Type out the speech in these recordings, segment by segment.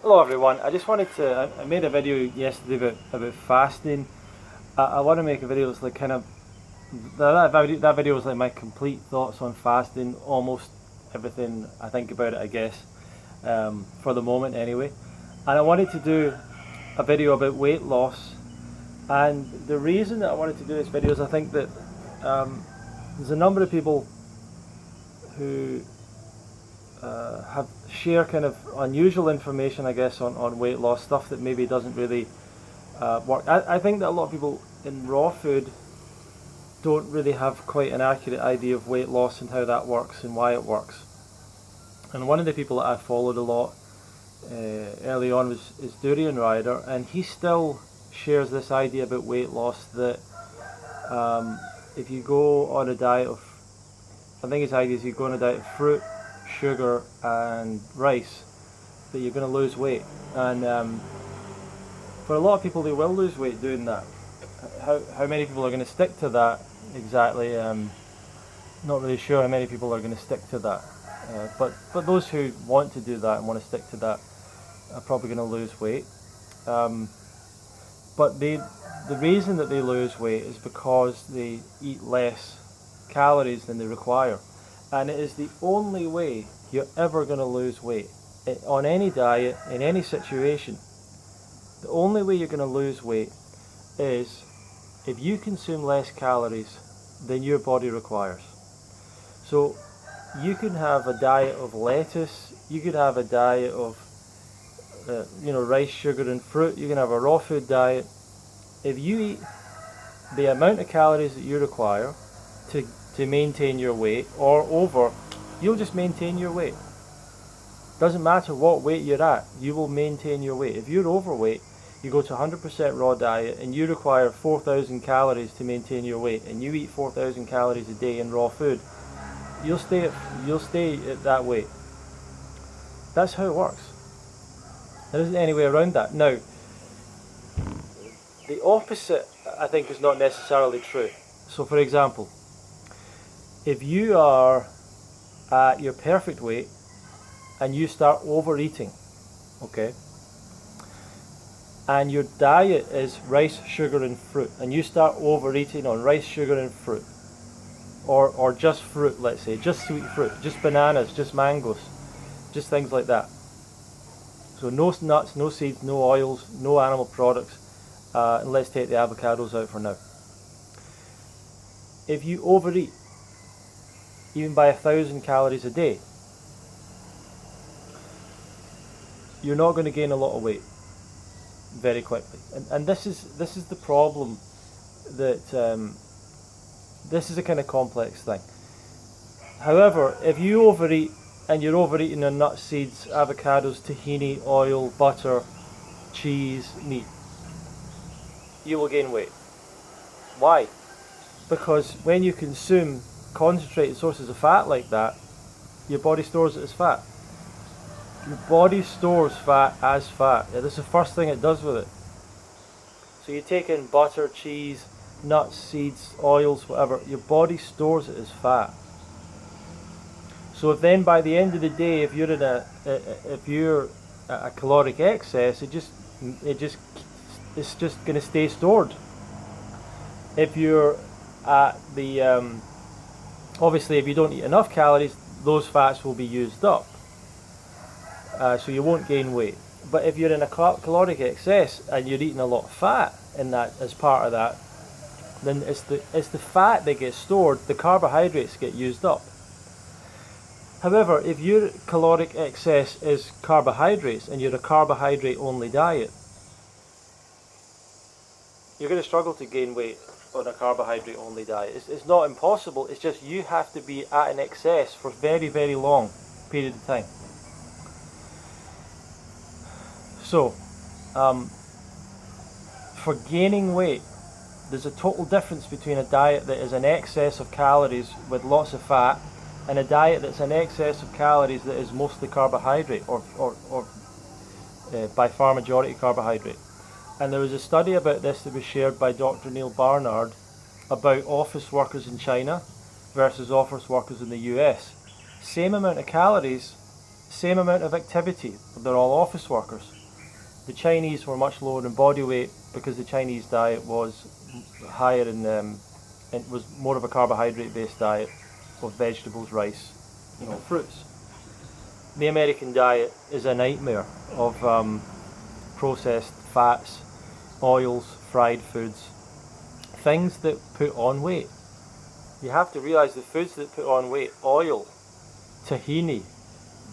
Hello everyone, I just wanted to, I made a video yesterday about fasting. I want to make a video that's like kind of, that video was like my complete thoughts on fasting, almost everything I think about it I guess, for the moment anyway. And I wanted to do a video about weight loss, and the reason that I wanted to do this video is I think that there's a number of people who have share kind of unusual information, I guess, on weight loss, stuff that maybe doesn't really work. I think that a lot of people in raw food don't really have quite an accurate idea of weight loss and how that works and why it works. And one of the people that I followed a lot early on is Durian Rider, and he still shares this idea about weight loss that if you go on a diet of, I think his idea is you go on a diet of fruit, sugar and rice, that you're going to lose weight. And for a lot of people, they will lose weight doing that. How many people are going to stick to that exactly? Not really sure how many people are going to stick to that. But those who want to do that and want to stick to that are probably going to lose weight. But the reason that they lose weight is because they eat less calories than they require. And it is the only way you're ever going to lose weight. On any diet, in any situation, the only way you're going to lose weight is if you consume less calories than your body requires. So you can have a diet of lettuce, you could have a diet of rice, sugar and fruit, you can have a raw food diet. If you eat the amount of calories that you require to maintain your weight or over, you'll just maintain your weight. Doesn't matter what weight you're at, you will maintain your weight. If you're overweight, you go to 100% raw diet and you require 4,000 calories to maintain your weight, and you eat 4,000 calories a day in raw food, you'll stay at that weight. That's how it works. There isn't any way around that. Now, the opposite, I think, is not necessarily true. So for example, if you are at your perfect weight and you start overeating, okay, and your diet is rice, sugar and fruit, and you start overeating on rice, sugar and fruit, or just fruit, let's say, just sweet fruit, just bananas, just mangoes, just things like that. So no nuts, no seeds, no oils, no animal products, and let's take the avocados out for now. If you overeat, even by 1,000 calories a day, you're not going to gain a lot of weight very quickly. And this is the problem, that this is a kind of complex thing. However, if you overeat and you're overeating on nuts, seeds, avocados, tahini, oil, butter, cheese, meat, you will gain weight. Why? Because when you consume concentrated sources of fat like that, your body stores it as fat. Your body stores fat as fat. Yeah, this is the first thing it does with it. So you take in butter, cheese, nuts, seeds, oils, whatever, your body stores it as fat. So if then by the end of the day, if you're at a caloric excess, it's just going to stay stored. If you're at the obviously, if you don't eat enough calories, those fats will be used up. So you won't gain weight. But if you're in a caloric excess and you're eating a lot of fat in that as part of that, then it's the fat that gets stored, the carbohydrates get used up. However, if your caloric excess is carbohydrates and you're a carbohydrate only diet, you're going to struggle to gain weight on a carbohydrate only diet. It's not impossible, it's just you have to be at an excess for very, very long period of time. So, for gaining weight, there's a total difference between a diet that is an excess of calories with lots of fat and a diet that's an excess of calories that is mostly carbohydrate or by far majority carbohydrate. And there was a study about this that was shared by Dr. Neil Barnard about office workers in China versus office workers in the US. Same amount of calories, same amount of activity. They're all office workers. The Chinese were much lower in body weight because the Chinese diet was higher in it was more of a carbohydrate based diet with vegetables, rice, fruits. The American diet is a nightmare of processed fats, oils, fried foods, things that put on weight. You have to realize the foods that put on weight: oil, tahini,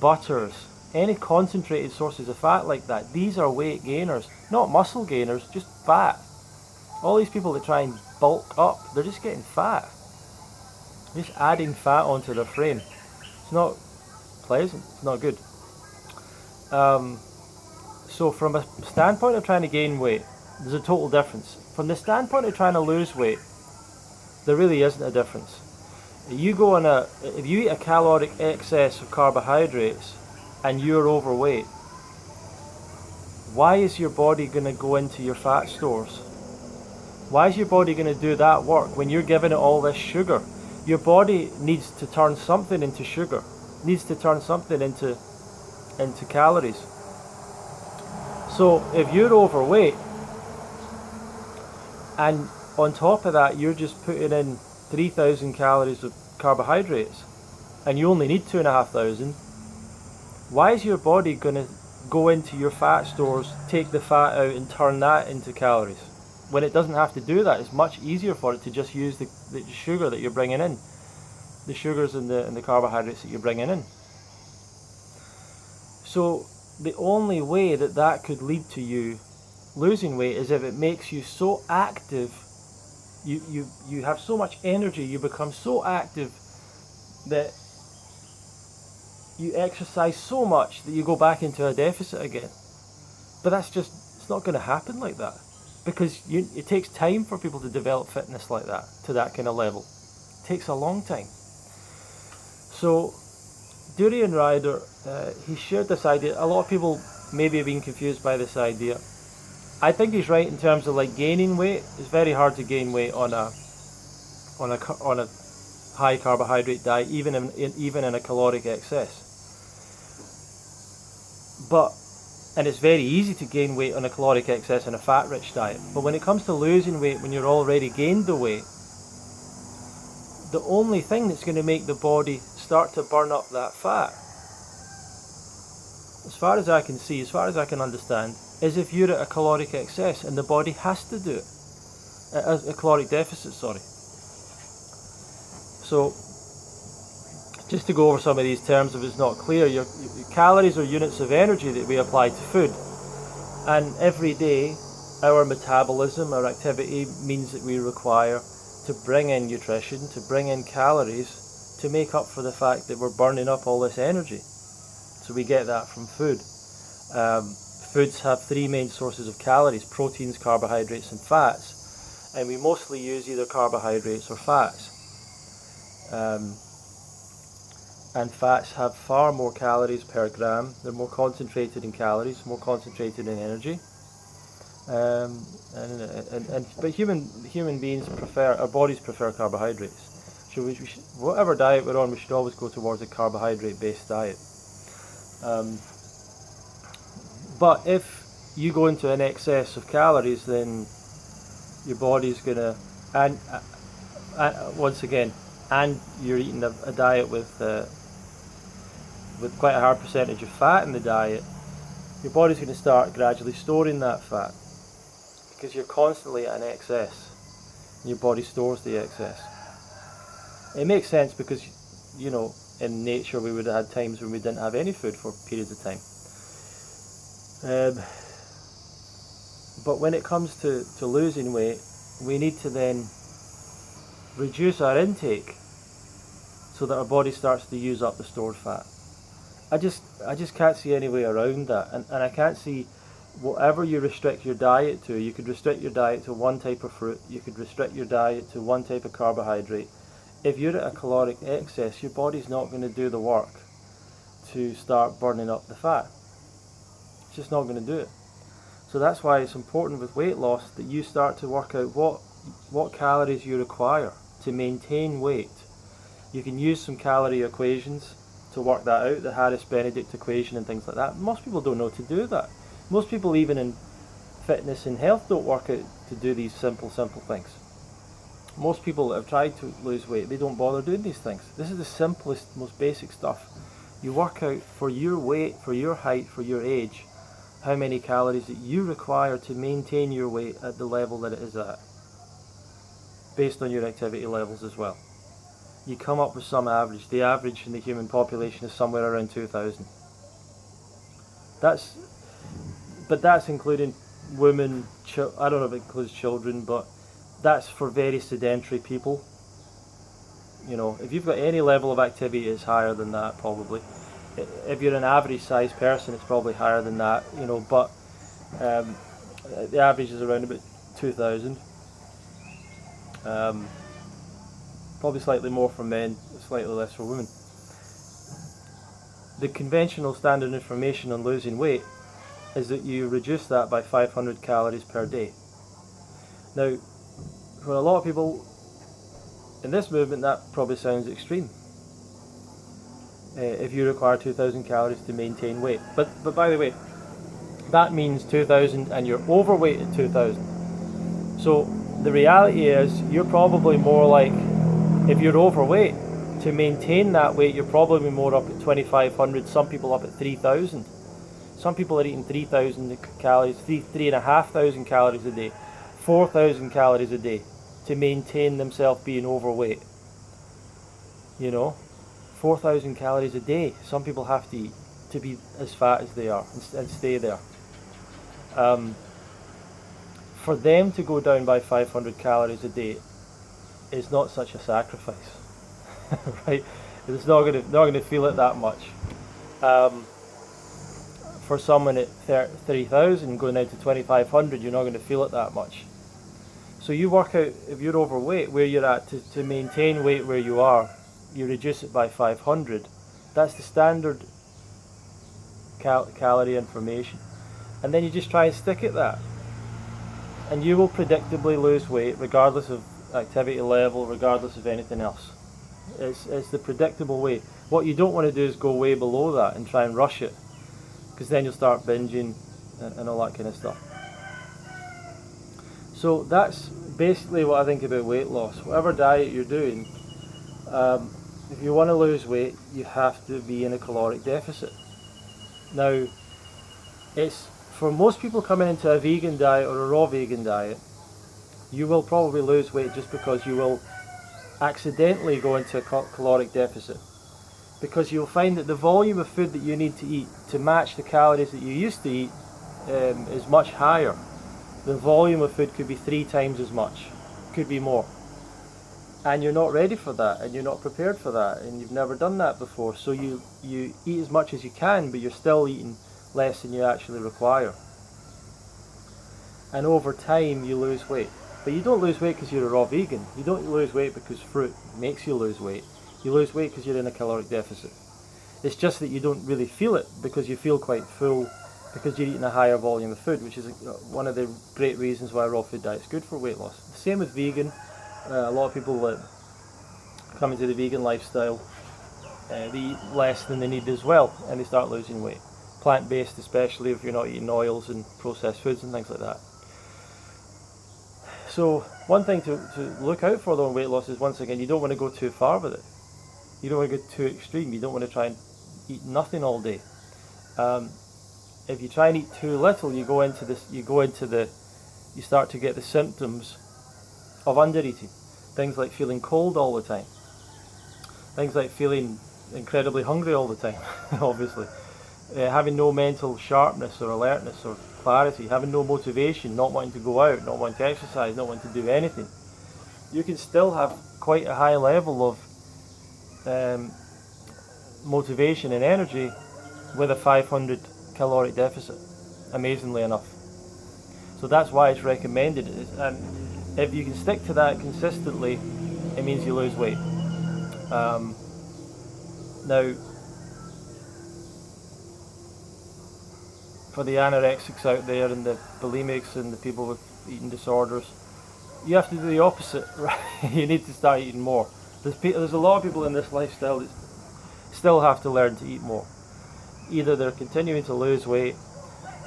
butters, any concentrated sources of fat like that. These are weight gainers, not muscle gainers, just fat. All these people that try and bulk up, they're just getting fat. Just adding fat onto their frame. It's not pleasant, it's not good. So from a standpoint of trying to gain weight, there's a total difference. From the standpoint of trying to lose weight, there really isn't a difference. If you eat a caloric excess of carbohydrates and you're overweight, why is your body going to go into your fat stores? Why is your body going to do that work when you're giving it all this sugar? Your body needs to turn something into sugar, needs to turn something into calories. So if you're overweight and on top of that you're just putting in 3,000 calories of carbohydrates and you only need 2,500, why is your body going to go into your fat stores, take the fat out and turn that into calories? When it doesn't have to do that, it's much easier for it to just use the sugar that you're bringing in, the sugars and the carbohydrates that you're bringing in. So the only way that could lead to you losing weight is if it makes you so active, you have so much energy, you become so active that you exercise so much that you go back into a deficit again. But it's not going to happen like that, because it takes time for people to develop fitness like that, to that kind of level. It takes a long time. So Durian Rider, he shared this idea. A lot of people maybe have been confused by this idea. I think he's right in terms of like gaining weight. It's very hard to gain weight on a high carbohydrate diet, even in a caloric excess. And it's very easy to gain weight on a caloric excess in a fat-rich diet. But when it comes to losing weight, when you're already gained the weight, the only thing that's going to make the body start to burn up that fat, as far as I can see, as far as I can understand, is if you're at a caloric excess and the body has to do it. A caloric deficit, sorry. So, just to go over some of these terms if it's not clear, your calories are units of energy that we apply to food. And every day, our metabolism, our activity means that we require to bring in nutrition, to bring in calories, to make up for the fact that we're burning up all this energy. So we get that from food. Foods have three main sources of calories: proteins, carbohydrates and fats. And we mostly use either carbohydrates or fats. And fats have far more calories per gram. They're more concentrated in calories, more concentrated in energy. But human beings our bodies prefer carbohydrates. So whatever diet we're on, we should always go towards a carbohydrate-based diet. But if you go into an excess of calories, then your body's gonna, and once again, and you're eating a diet with quite a high percentage of fat in the diet, your body's going to start gradually storing that fat, because you're constantly at an excess and your body stores the excess. It makes sense because, in nature we would have had times when we didn't have any food for periods of time. But when it comes to losing weight, we need to then reduce our intake so that our body starts to use up the stored fat. I just can't see any way around that, and I can't see, whatever you restrict your diet to, you could restrict your diet to one type of fruit, you could restrict your diet to one type of carbohydrate. If you're at a caloric excess, your body's not going to do the work to start burning up the fat. It's just not going to do it. So that's why it's important with weight loss that you start to work out what calories you require to maintain weight. You can use some calorie equations to to work that out, the Harris-Benedict equation and things like that. Most people don't know to do that. Most people, even in fitness and health, don't work out to do these simple things. Most people that have tried to lose weight, they don't bother doing these things. This is the simplest, most basic stuff. You work out for your weight, for your height, for your age, how many calories that you require to maintain your weight at the level that it is at, based on your activity levels as well. You come up with some average. The average in the human population is somewhere around 2,000. But that's including women, I don't know if it includes children, but that's for very sedentary people. You know, if you've got any level of activity, it's higher than that probably. If you're an average sized person, it's probably higher than that, you know, but the average is around about 2,000. Probably slightly more for men, slightly less for women. The conventional standard information on losing weight is that you reduce that by 500 calories per day. Now, for a lot of people in this movement, that probably sounds extreme. If you require 2,000 calories to maintain weight. But by the way, that means 2,000 and you're overweight at 2,000. So the reality is you're probably more like, if you're overweight, to maintain that weight, you're probably more up at 2,500, some people up at 3,000. Some people are eating 3,000 calories, 3,500 calories a day, 4,000 calories a day to maintain themselves being overweight. You know, 4,000 calories a day. Some people have to eat to be as fat as they are and stay there. For them to go down by 500 calories a day is not such a sacrifice, right? It's not going to feel it that much. For someone at 3,000 going out to 2,500, you're not going to feel it that much. So you work out, if you're overweight, where you're at to maintain weight where you are, you reduce it by 500. That's the standard calorie information. And then you just try and stick at that. And you will predictably lose weight regardless of activity level, regardless of anything else. It's the predictable way. What you don't want to do is go way below that and try and rush it, because then you'll start binging and all that kind of stuff. So that's basically what I think about weight loss. Whatever diet you're doing, if you want to lose weight, you have to be in a caloric deficit. Now, it's for most people coming into a vegan diet or a raw vegan diet, you will probably lose weight just because you will accidentally go into a caloric deficit, because you'll find that the volume of food that you need to eat to match the calories that you used to eat is much higher. The volume of food could be 3 times as much, could be more, and you're not ready for that, and you're not prepared for that, and you've never done that before. So you eat as much as you can, but you're still eating less than you actually require, and over time you lose weight. But you don't lose weight because you're a raw vegan. You don't lose weight because fruit makes you lose weight. You lose weight because you're in a caloric deficit. It's just that you don't really feel it because you feel quite full, because you're eating a higher volume of food, which is one of the great reasons why a raw food diet is good for weight loss. Same with vegan. A lot of people that come into the vegan lifestyle, they eat less than they need as well, and they start losing weight. Plant-based, especially if you're not eating oils and processed foods and things like that. So one thing to look out for though in weight loss is, once again, you don't want to go too far with it. You don't want to go too extreme. You don't want to try and eat nothing all day. If you try and eat too little, you start to get the symptoms of undereating. Things like feeling cold all the time. Things like feeling incredibly hungry all the time, obviously. Having no mental sharpness or alertness or clarity, having no motivation, not wanting to go out, not wanting to exercise, not wanting to do anything. You can still have quite a high level of motivation and energy with a 500 caloric deficit, amazingly enough. So that's why it's recommended. And if you can stick to that consistently, it means you lose weight. Now, for the anorexics out there and the bulimics and the people with eating disorders, you have to do the opposite, right? You need to start eating more. There's a lot of people in this lifestyle still have to learn to eat more. Either they're continuing to lose weight,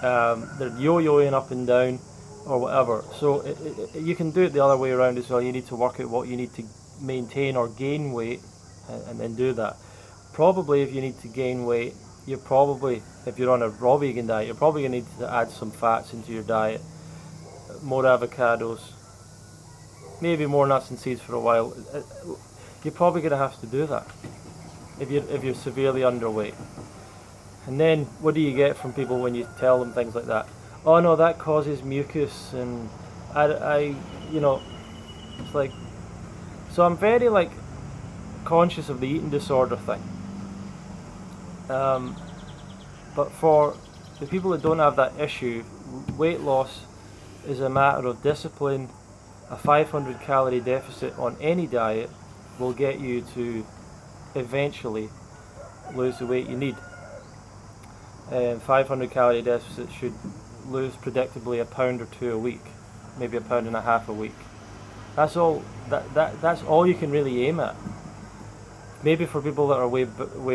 they're yo-yoing up and down, or whatever. So you can do it the other way around as well. You need to work out what you need to maintain or gain weight, and then do that. Probably if you need to gain weight, you're probably, if you're on a raw vegan diet, you're probably going to need to add some fats into your diet, more avocados, maybe more nuts and seeds for a while. You're probably going to have to do that if you're severely underweight. And then what do you get from people when you tell them things like that? Oh no, that causes mucus, and I you know, it's like, so I'm very like conscious of the eating disorder thing. But for the people that don't have that issue, weight loss is a matter of discipline. A 500 calorie deficit on any diet will get you to eventually lose the weight you need. 500 calorie deficit should lose predictably a pound or two a week, maybe a pound and a half a week. That's all. That's all you can really aim at. Maybe for people that are way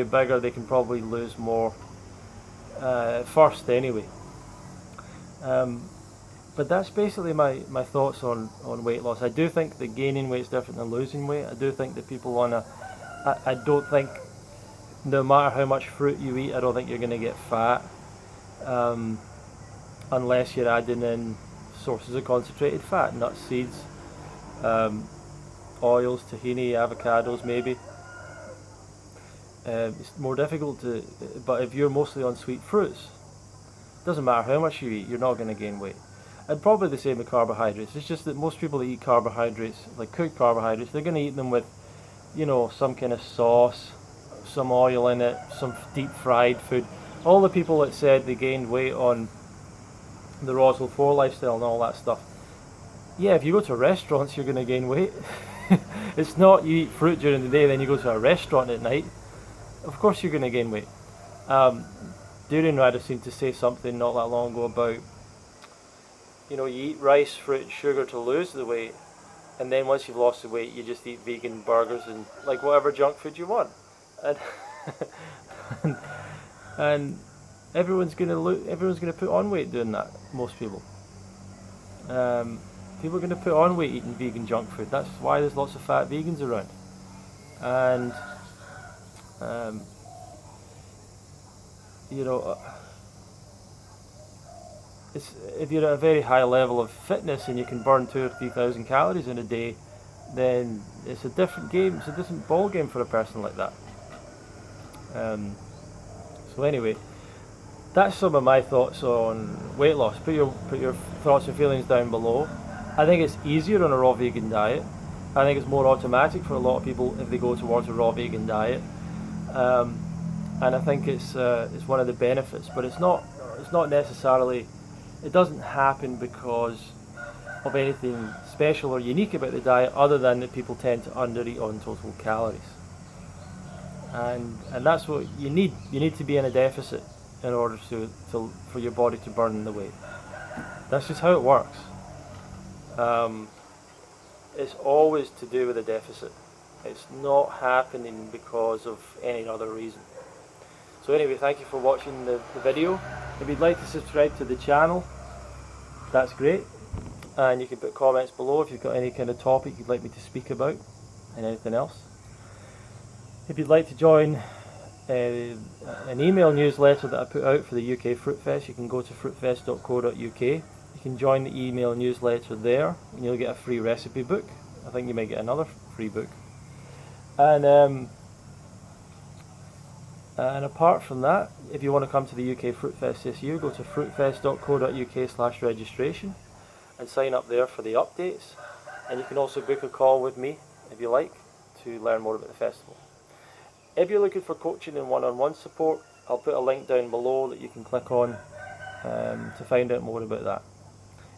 bigger, they can probably lose more first anyway. But that's basically my thoughts on weight loss. I do think that gaining weight is different than losing weight. I do think that people wanna. I don't think, no matter how much fruit you eat, I don't think you're going to get fat, unless you're adding in sources of concentrated fat, nuts, seeds, oils, tahini, avocados maybe. It's more difficult to, but if you're mostly on sweet fruits, doesn't matter how much you eat, you're not going to gain weight. And probably the same with carbohydrates. It's just that most people that eat carbohydrates, like cooked carbohydrates, they're going to eat them with, you know, some kind of sauce, some oil in it, some deep fried food. All the people that said they gained weight on the Roswell 4 lifestyle and all that stuff, yeah, if you go to restaurants, you're going to gain weight. It's not you eat fruit during the day, then you go to a restaurant at night. Of course you're going to gain weight. Durian Rider seemed to say something not that long ago about, you know, you eat rice, fruit and sugar to lose the weight, and then once you've lost the weight, you just eat vegan burgers and like whatever junk food you want. And everyone's gonna put on weight doing that. Most people. People are gonna put on weight eating vegan junk food. That's why there's lots of fat vegans around. And you know, if you're at a very high level of fitness and you can burn 2,000 or 3,000 calories in a day, then it's a different game. It's a different ball game for a person like that. So anyway, that's some of my thoughts on weight loss. Put your thoughts and feelings down below. I think it's easier on a raw vegan diet. I think it's more automatic for a lot of people if they go towards a raw vegan diet. And I think it's one of the benefits, but it's not necessarily. It doesn't happen because of anything special or unique about the diet, other than that people tend to undereat on total calories. And that's what you need. You need to be in a deficit in order for your body to burn the weight. That's just how it works. It's always to do with a deficit. It's not happening because of any other reason. So anyway, thank you for watching the video. If you'd like to subscribe to the channel, that's great. And you can put comments below if you've got any kind of topic you'd like me to speak about, and anything else. If you'd like to join an email newsletter that I put out for the UK Fruitfest, you can go to fruitfest.co.uk. You can join the email newsletter there, and you'll get a free recipe book. I think you might get another free book. And apart from that, if you want to come to the UK Fruitfest this year, go to fruitfest.co.uk/registration and sign up there for the updates. And you can also book a call with me, if you like, to learn more about the festival. If you're looking for coaching and one-on-one support, I'll put a link down below that you can click on to find out more about that.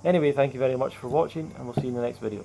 Anyway, thank you very much for watching, and we'll see you in the next video.